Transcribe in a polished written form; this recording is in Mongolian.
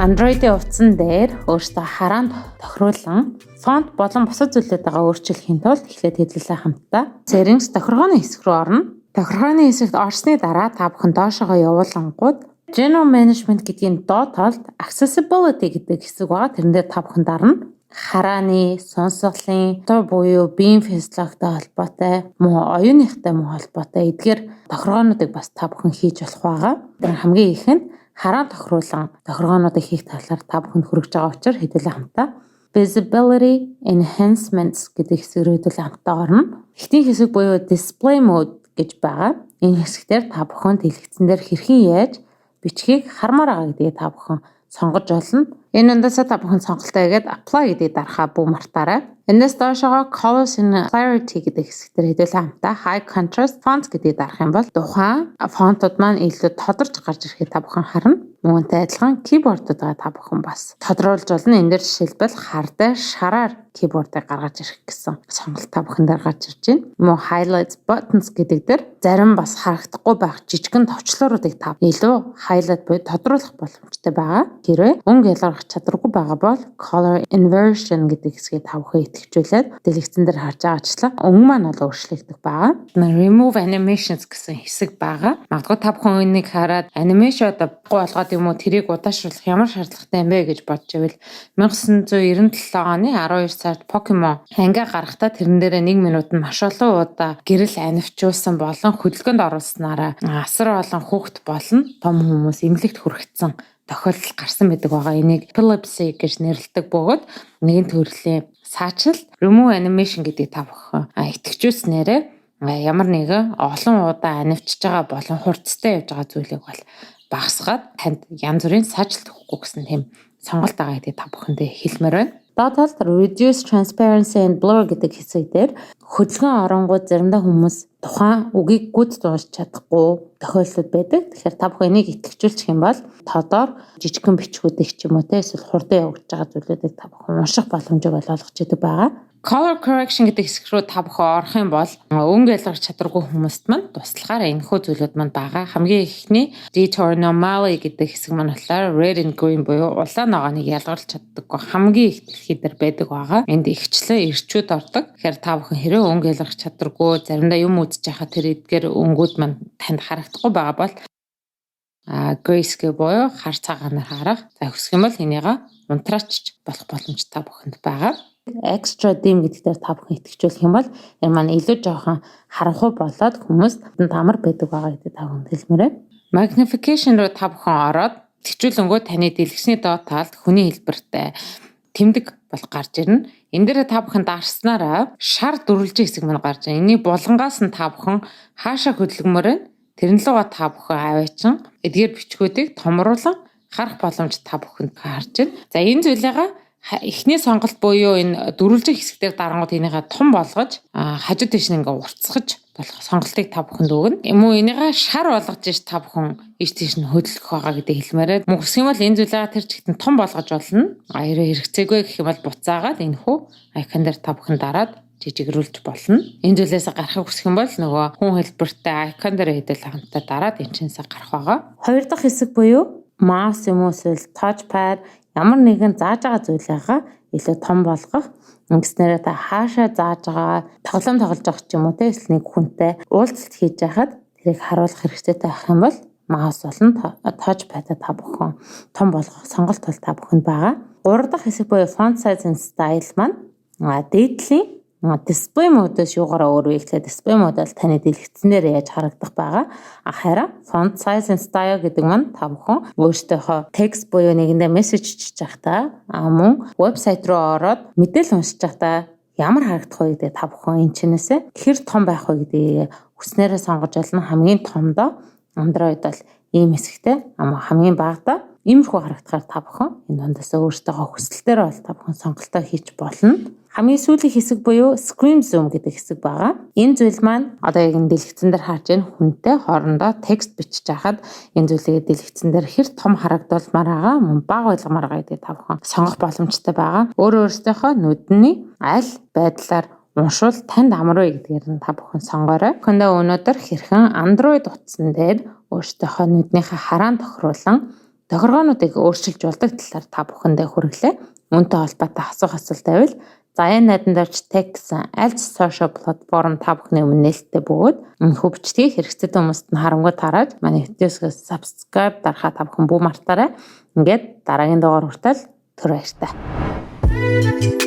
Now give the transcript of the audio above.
Android-ийн утсан дээр өөртөө хараанд тохируулан фонт болон бусад зүйлүүдтэйгээ өөрчлөхийн тулд эхлээд хэвлэлээ хамтдаа settings тохиргооны хэсэг рүү орно. Тохиргооны хэсэгт орсны дараа та бүхэн доошогоо явуулангууд General Management гэдгийн доод талд Accessibility гэдэг хэсэг байгаа. Тэрэн дээр та бүхэн дарна. Харааны, сонсголын, буюу биеийн физиологитой холбоотой, мөн оюуныхтай мөн холбоотой эдгээр тохиргоонуудыг бас та бүхэн хийж болох байгаа. Тэр хамгийн их нь хараан тохируулан тохиргоонуудыг хийх талаар та бүхэнд хүргэж байгаа учраас хэдүүлээ хамтаа Visibility Enhancements гэдэг хэсэг рүү хэдүүлээ хамтаа орно. Эхний хэсэг буюу Display Mode гэж байгаа. Энэ хэсгээр та бүхэн дэлгэцэн дээр хэрхэн яаж бичгийг хармаар байгаа гэдгийг та бүхэн сонгож олно. Энэ ундаас та бүхэн сонголтоо хийгээд apply гэдгийг дарахаа бүү мартаарай. Энэс доошоо colors and clarity гэдэг хэсгээр хэдүүлээ хамтаа high contrast fonts гэдгийг дарах юм бол тухайн фонтууд маань илүү тодорч гарч ирэхэд та бүхэн харна. Үүнтэй адилхан keyboard-уудаа та бүхэн бас тодруулж болно. Энэ дээр жишээлбэл хар дээр шараар keyboard-ыг гаргаж ирэх гэсэн сонголт та бүхэн дээр гарч ирж байна. Мөн highlights buttons гэдэг дээр зарим бас харагдахгүй байх жижигэн товчлууруудыг та илүү highlight буюу тодруулах боломжтой байгаа. Хэрвээ өнгө ялгарах чадваргүй байгаа бол color inversion гэдэг хэсгийг та бүхэн идэвхжүүлээд дэлгэцэн дээр харж байгаачлаа өнгө маань бол өөрчлөгдөх байгаа. Remove animations гэсэн хэсэг байгаа. Магадгүй та бүхэн энийг хараад анимашн одоо болгоод юм уу тэрийг удаашруулах ямар шаардлагатай юм бэ гэж бодож ивэл 1997 оны 12 сард Pokemon анги гаргахдаа тэрэн дээр 1 минут нь маш олон удаа гэрэл анивчуулсан болон хөдөлгөөнд оруулснараа асар олон хүүхэд болон том хүмүүс эмнэлэгт хүрэхтсэн тохиолдол гарсан байдаг байгаа. Энийг epilepsy гэж нэрлэдэг бөгөөд нэгэн төрлийн саачлалт remove animation гэдэг та бүхэн итгэжүүлснээрээ ямар нэгэн олон удаа анивчж байгаа болон хурцтай явж байгаа зүйлийг бол багасгаад танд янз бүрийн саачлалт өгөхгүй гэсэн тийм сонголт байгаа гэдгийг та бүхэндээ хэлмээр байна. Доод талд reduce transparency and blur гэдэг хэсэг дээр хөдөлгөөн оронгууд заримдаа хүмүүс тухайн үгийг гүйд дуусч чадахгүй тохиолдол байдаг. Тэгэхээр та бүхэн энийг итгэжүүлчих юм бол тодор жижигхэн бичгүүдийг ч юм уу те эсвэл хурдан явагдаж байгаа зүйлүүдийг та бүхэн унших боломжийг олгож идэг байгаа. Color correction гэдэг хэсэг рүү та бүхэн орох юм бол өнгө ялгарч чадваргүй хүмүүст маань туслахаар энэхүү зүйлүүд маань байгаа. Хамгийн ихний detour anomaly гэдэг хэсэг маань болохоор red and green буюу улаан ногооныг ялгарлж чаддаггүй хамгийн их дэлхий дээр байдаг байгаа. Энд ихчлэн эрчүүд ордог. Тэгэхээр та бүхэн хэрэв өнгө ялгарч чадваргүй заримдаа юм үзэж байхад тэр эдгээр өнгүүд маань танд харагдахгүй байгаа бол grayscale буюу хар цагаанаар харах. За хүсэх юм бол энийгээ унтраачч болох боломж та бүхэнд байгаа. Extra dim гэдэг дээр та бүхэн итгэжүүлэх юм бол энэ маань илүү жоохон харанхуй болоод хүмүүст амар байдаг байгаа гэдэг та бүхэн хэлмээрээ. Magnification руу та бүхэн ороод итгэжүүлэнгөө таны дэлгэцний доод талд хүний хэлбэртэй тэмдэг бол гарч ирнэ. Энэ дээр та бүхэн дарснараа шар дүрлжих хэсэг маань гарч ирнэ. Энийг булгангаас нь та бүхэн хаашаа хөдөлгөмөр байна. Тэрэн лугаа та бүхэн аваачин эдгээр бичгүүдийг томруулан харах боломж та бүхэнд гарч ирнэ. За энэ зүйлээгээ эхний сонголт буюу энэ дөрвөлжих хэсгээр дарангууд энийгээ том болгож хажуу тийш нь ингээ уртсгаж болох сонголтыг та бүхэнд өгнө. Мөн энийгээ шар болгож иш та бүхэн иш тийш нь хөдөлгөх байгаа гэдэг хэлмээрээ. Мөн хүсэх юм бол энэ зүйлээ тэр чигт том болгож болно. Хэрэгцээгүй гэх юм бол буцаагаад энэхүү айкон дээр та бүхэн дараад жижигрүүлж болно. Энэ зүйлээс гарахыг хүсэх юм бол нөгөө хүн хэлбэртэй айкон дээр хэдэл хамтаа дараад энэ чинсээ гарах байгаа. Хоёр дахь хэсэг буюу mouse юм уу эсвэл touchpad ямар нэгэн зааж байгаа зүйлээгаа илүү том болгох. Ингэснээр та хаашаа зааж байгаа тоглоом тоглож байгаа ч юм уу те эсвэл нэг хүнтэй уулзалт хийж байхад тэрийг харуулах хэрэгцээтэй байх юм бол mouse болон touchpad-а та бүхэн том болгох сонголт бол та бүхэнд байгаа. Гурав дахь хэсэг буюу font size and style маань дээдлийн display mode-с юугаараа өөр вэ гэхлээр display mode бол таны дэлгэцнээр яаж харагдах байгаа. Харин font size and style гэдэг маань та бүхэн өөртөөхөө текст буюу нэгэндээ мессеж чиж байхдаа мөн вебсайт руу ороод мэдээлэл уншиж байхдаа ямар харагдах вэ гэдэг та бүхэн энэ чинээсээ хэр том байх вэ гэдгийг хүснээрээ сонгож олно. Хамгийн томдоо Android бол ийм хэсэгтэй хамгийн багадаа иймэрхүү харагдахаар та бүхэн энэ дундаас өөртөөхөө хүсэлтээр бол та бүхэн сонголтоо хийж болно. Хамгийн сүүлийн хэсэг буюу screen zoom гэдэг хэсэг байгаа. Энэ зүйл маань одоо яг энэ дэлгэцэн дээр харж байна хүнтэй хоорондоо текст бичиж байхад энэ зүйлийг дэлгэцэн дээр хэр том харагдуулмаар байгаа мөн бага байлгамаар байгаа гэдэг та бүхэн сонгох боломжтой байгаа. Өөрөөсөө нүдний аль байдлаар уншвал танд амар вэ гэдгээр нь та бүхэн сонгоорой. Өнөөдөр хэрхэн Android утсан дээр өөртөөхөө нүднийхээ хараан тохируулан тохиргоонуудыг өөрчилж болдог талаар та бүхэндээ хүргэлээ. Үүнтэй холбоотой асуулт байвал энэ найдан дээрч тег гэсэн аль ч сошиал платформ та бүхний өмнө нээлттэй бөгөөд энэхүү бичлэгийг хэрэгцээтэй хүмүүст нь харангуй тараад манай видеосыг subscribe дарахаа та бүхэн бүү мартаарай. Ингээд дараагийн дугаар хүртэл түр баяртай.